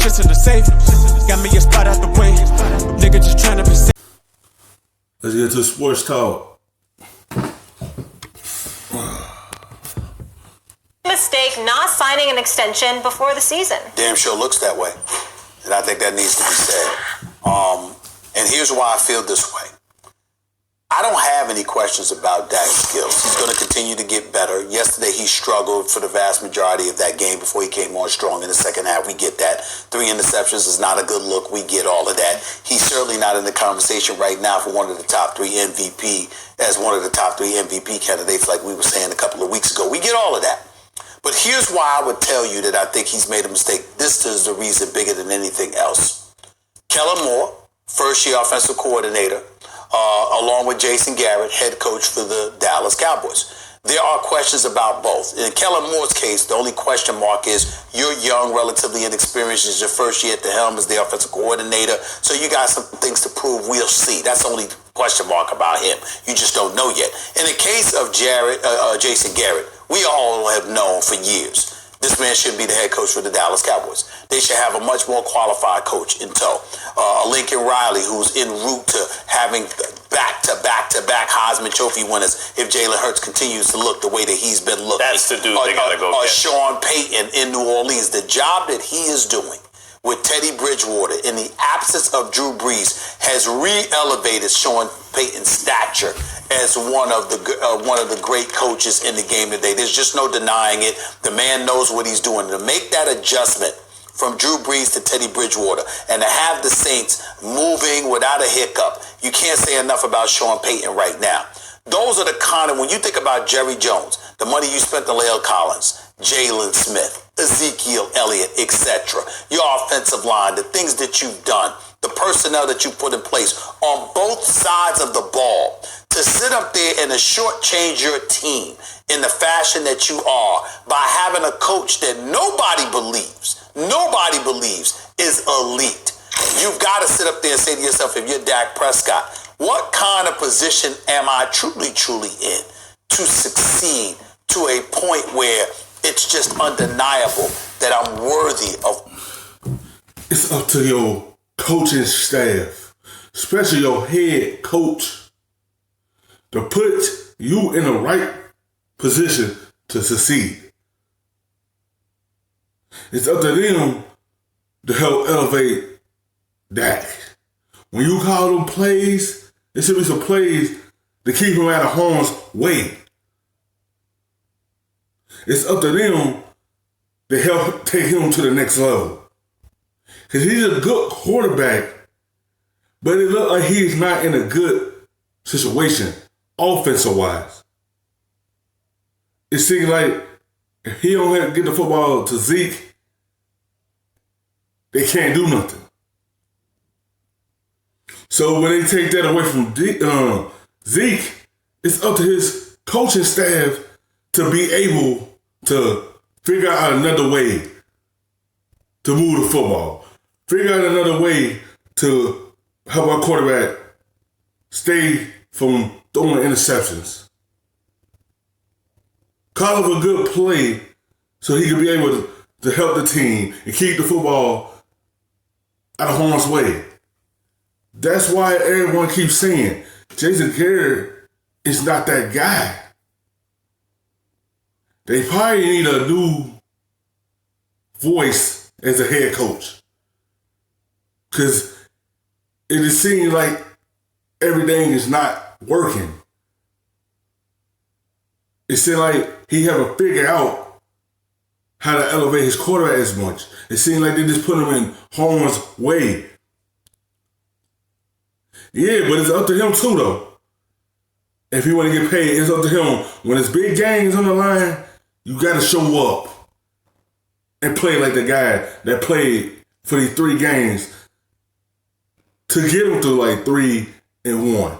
shit's in the safe. Got me a spot out the way. Nigga just tryna be safe. Let's get to sports talk. Mistake not signing an extension before the season. Damn sure looks that way. And I think that needs to be said. And here's why I feel this way. I don't have any questions about Dak's skills. He's going to continue to get better. Yesterday, he struggled for the vast majority of that game before he came on strong in the second half. We get that. 3 interceptions is not a good look. We get all of that. He's certainly not in the conversation right now for one of the top 3 MVP, as one of the top 3 MVP candidates, like we were saying a couple of weeks ago. We get all of that. But here's why I would tell you that I think he's made a mistake. This is the reason bigger than anything else. Kellen Moore, first-year offensive coordinator, along with Jason Garrett, head coach for the Dallas Cowboys. There are questions about both. In Kellen Moore's case, the only question mark is you're young, relatively inexperienced. It's your first year at the helm as the offensive coordinator. So you got some things to prove. We'll see. That's the only question mark about him. You just don't know yet. In the case of Jason Garrett, we all have known for years this man should be the head coach for the Dallas Cowboys. They should have a much more qualified coach in tow. Lincoln Riley, who's en route to having back-to-back Heisman Trophy winners if Jalen Hurts continues to look the way that he's been looking. That's the dude they gotta go get. Sean Payton in New Orleans. The job that he is doing with Teddy Bridgewater in the absence of Drew Brees has re-elevated Sean Payton's stature as one of the great coaches in the game today. There's just no denying it. The man knows what he's doing. To make that adjustment from Drew Brees to Teddy Bridgewater and to have the Saints moving without a hiccup, you can't say enough about Sean Payton right now. Those are the kind of, when you think about Jerry Jones, the money you spent on La'el Collins, Jalen Smith, Ezekiel Elliott, etc., your offensive line, the things that you've done, the personnel that you put in place on both sides of the ball, to sit up there and to shortchange your team in the fashion that you are by having a coach that nobody believes is elite. You've got to sit up there and say to yourself, if you're Dak Prescott, what kind of position am I truly in to succeed to a point where it's just undeniable that I'm worthy of. It's up to your coaching staff, especially your head coach, to put you in the right position to succeed. It's up to them to help elevate Dak. When you call them plays, there should be some plays to keep him out of harm's way. It's up to them to help take him to the next level. Because he's a good quarterback, but it looks like he's not in a good situation, offensive-wise. It seems like if he don't have to get the football to Zeke, they can't do nothing. So when they take that away from Zeke, it's up to his coaching staff to be able to figure out another way to move the football. Figure out another way to help our quarterback stay from throwing interceptions. Call up a good play so he can be able to help the team and keep the football out of harm's way. That's why everyone keeps saying Jason Garrett is not that guy. They probably need a new voice as a head coach. Because it seems like everything is not working. It seems like he haven't figured out how to elevate his quarterback as much. It seems like they just put him in harm's way. Yeah, but it's up to him too, though. If he want to get paid, it's up to him. When it's big games on the line, you got to show up and play like the guy that played for these 3 games to get him through like 3-1.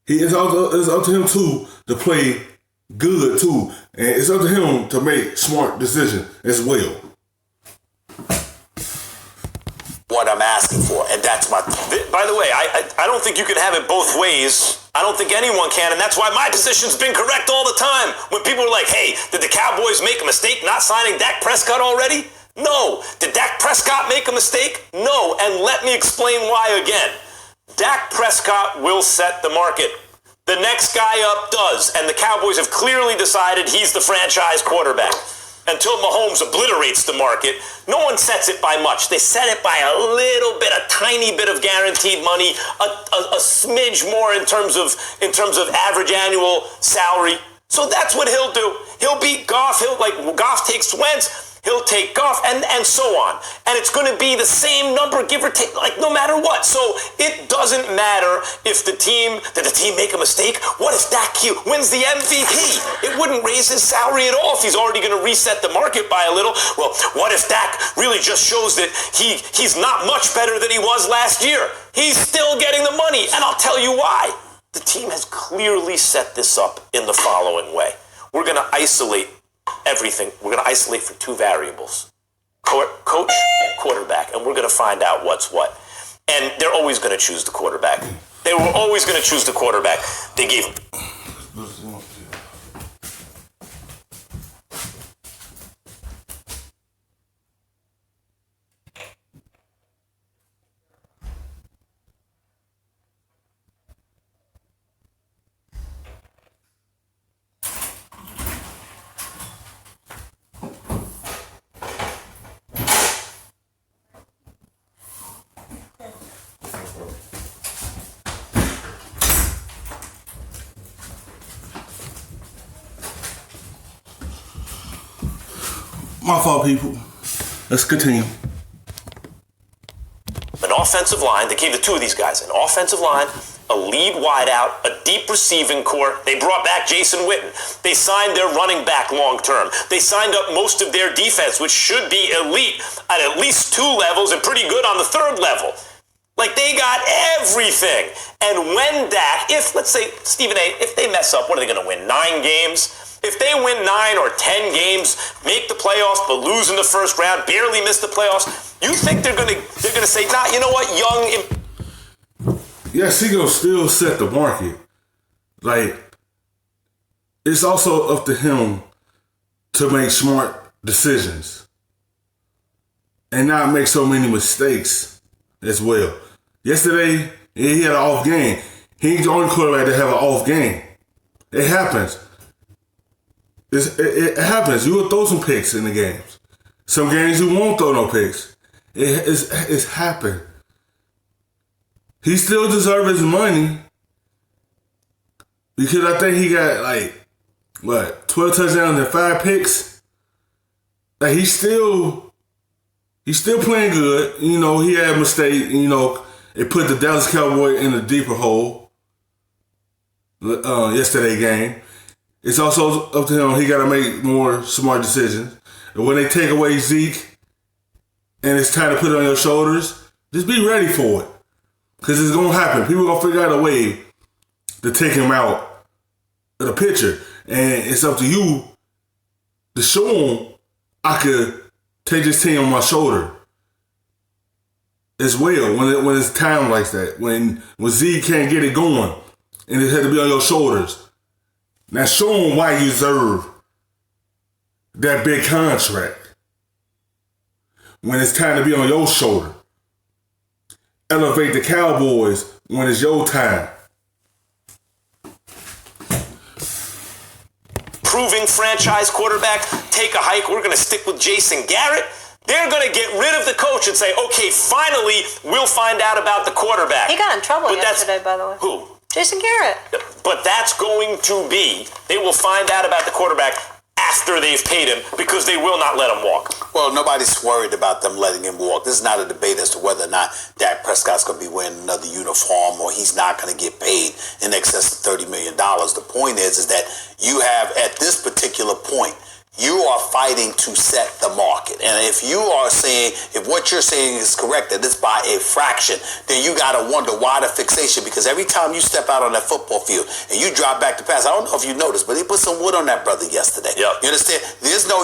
It's up to him too to play good too, and it's up to him to make smart decisions as well. What I'm asking for, and that's my. By the way, I don't think you can have it both ways. I don't think anyone can, and that's why my position's been correct all the time. When people are like, hey, did the Cowboys make a mistake not signing Dak Prescott already? No. Did Dak Prescott make a mistake? No. And let me explain why again. Dak Prescott will set the market. The next guy up does, and the Cowboys have clearly decided he's the franchise quarterback. Until Mahomes obliterates the market, no one sets it by much. They set it by a little bit, a tiny bit of guaranteed money, a smidge more in terms of average annual salary. So that's what he'll do. He'll beat Goff. Goff takes Wentz. He'll take Goff, and so on. And it's going to be the same number, give or take, no matter what. So it doesn't matter if did the team make a mistake? What if Dak wins the MVP? It wouldn't raise his salary at all if he's already going to reset the market by a little. Well, what if Dak really just shows that he's not much better than he was last year? He's still getting the money, and I'll tell you why. The team has clearly set this up in the following way. We're going to isolate everything. We're going to isolate for two variables: coach, quarterback, and we're going to find out what's what. And they're always going to choose the quarterback. They were always going to choose the quarterback. They gave him. My fault, people. Let's continue. An offensive line. They gave the two of these guys an offensive line, a lead wideout, a deep receiving core. They brought back Jason Witten. They signed their running back long term. They signed up most of their defense, which should be elite at least two levels and pretty good on the third level. They got everything. And when Dak, let's say, Stephen A., if they mess up, what are they going to win? 9 games? If they win 9 or 10 games, make the playoffs, but lose in the first round, barely miss the playoffs, you think they're gonna say, nah, you know what, young? Yes, he gonna still set the market. It's also up to him to make smart decisions and not make so many mistakes as well. Yesterday, he had an off game. He ain't the only quarterback to have an off game. It happens. It happens. You will throw some picks in the games. Some games you won't throw no picks. It's happened. He still deserves his money because I think he got 12 touchdowns and 5 picks. He's still playing good. He had a mistake. It put the Dallas Cowboys in a deeper hole. Yesterday game. It's also up to him. He got to make more smart decisions. And when they take away Zeke and it's time to put it on your shoulders, just be ready for it. Because it's going to happen. People are going to figure out a way to take him out of the picture. And it's up to you to show him I could take this team on my shoulder as well when it's time like that. When Zeke can't get it going and it had to be on your shoulders. Now show them why you deserve that big contract when it's time to be on your shoulder. Elevate the Cowboys when it's your time. Proving franchise quarterback, take a hike. We're going to stick with Jason Garrett. They're going to get rid of the coach and say, okay, finally, we'll find out about the quarterback. He got in trouble yesterday, by the way. Who? Jason Garrett. But that's going to be, they will find out about the quarterback after they've paid him because they will not let him walk. Well, nobody's worried about them letting him walk. This is not a debate as to whether or not Dak Prescott's going to be wearing another uniform or he's not going to get paid in excess of $30 million. The point is that you have, at this particular point, you are fighting to set the market. And if you are saying, if what you're saying is correct, that it's by a fraction, then you got to wonder why the fixation. Because every time you step out on that football field and you drop back to pass, I don't know if you noticed, but he put some wood on that brother yesterday. Yep. You understand?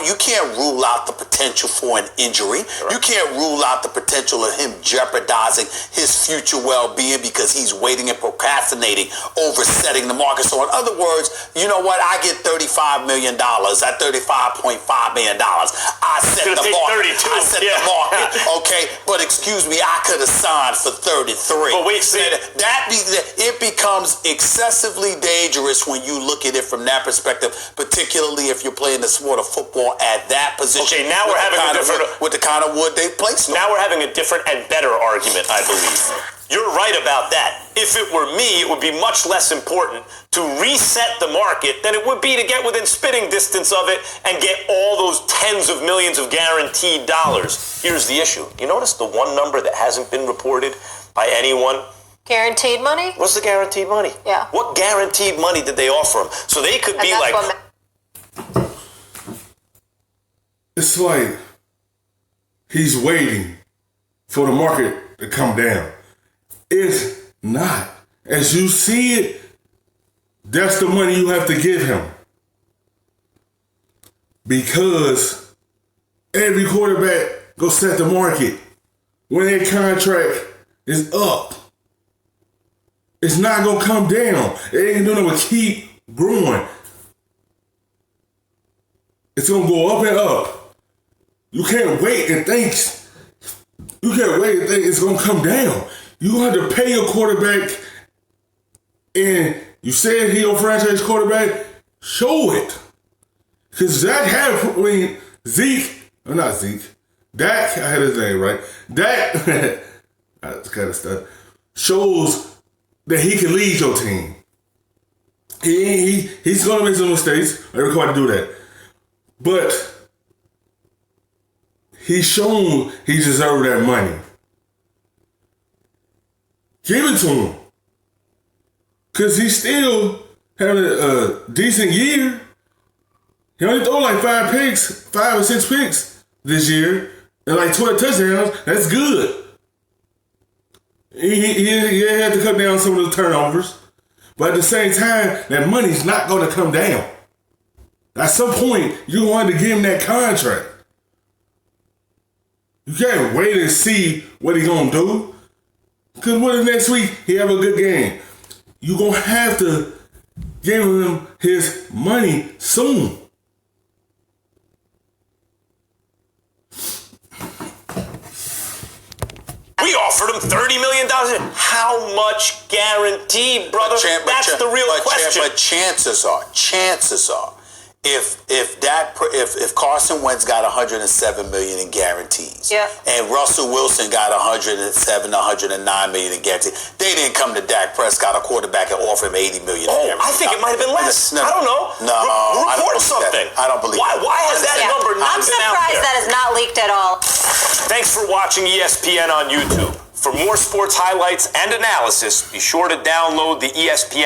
You can't rule out the potential for an injury. Right. You can't rule out the potential of him jeopardizing his future well-being because he's waiting and procrastinating over setting the market. So in other words, you know what? I get $35 million. At $35 $35.5 million. I set the market. 32. I set the market. Okay, but excuse me, I could have signed for 33. But wait, see, it becomes excessively dangerous when you look at it from that perspective, particularly if you're playing the sport of football at that position. Okay, now we're having a different with the kind of wood they placed on. Now we're having a different and better argument, I believe. You're right about that. If it were me, it would be much less important to reset the market than it would be to get within spitting distance of it and get all those tens of millions of guaranteed dollars. Here's the issue. You notice the one number that hasn't been reported by anyone? Guaranteed money? What's the guaranteed money? Yeah. What guaranteed money did they offer him? So they could be like... It's like he's waiting for the market to come down. It's not. As you see it, that's the money you have to give him. Because every quarterback go set the market. When their contract is up, it's not going to come down. It ain't going to keep growing. It's going to go up and up. You can't wait and think it's going to come down. You have to pay your quarterback, and you said he your franchise quarterback, show it. Because Dak had, Dak, I had his name right. Dak, that's kind of stuff, shows that he can lead your team. He's going to make some mistakes. Every quarter do that. But he's shown he deserved that money. Give it to him. Because he's still having a decent year. He only threw like 5 or 6 picks this year. And like 12 touchdowns. That's good. He had to cut down some of the turnovers. But at the same time, that money's not going to come down. At some point, you're going to give him that contract. You can't wait and see what he's going to do. Because what if next week he have a good game? You're going to have to give him his money soon. We offered him $30 million. How much guaranteed, brother? That's the real question. But chances are, if Carson Wentz got $107 million in guarantees, and Russell Wilson got $107, $109 million in guarantees, they didn't come to Dak Prescott, a quarterback, and offer him $80 million. Oh, I think it might have been less. I don't know. No, I don't report believe something. That. I don't believe. Why has that number not I'm been out there? surprised that is not leaked at all. Thanks for watching ESPN on YouTube. For more sports highlights and analysis, be sure to download the ESPN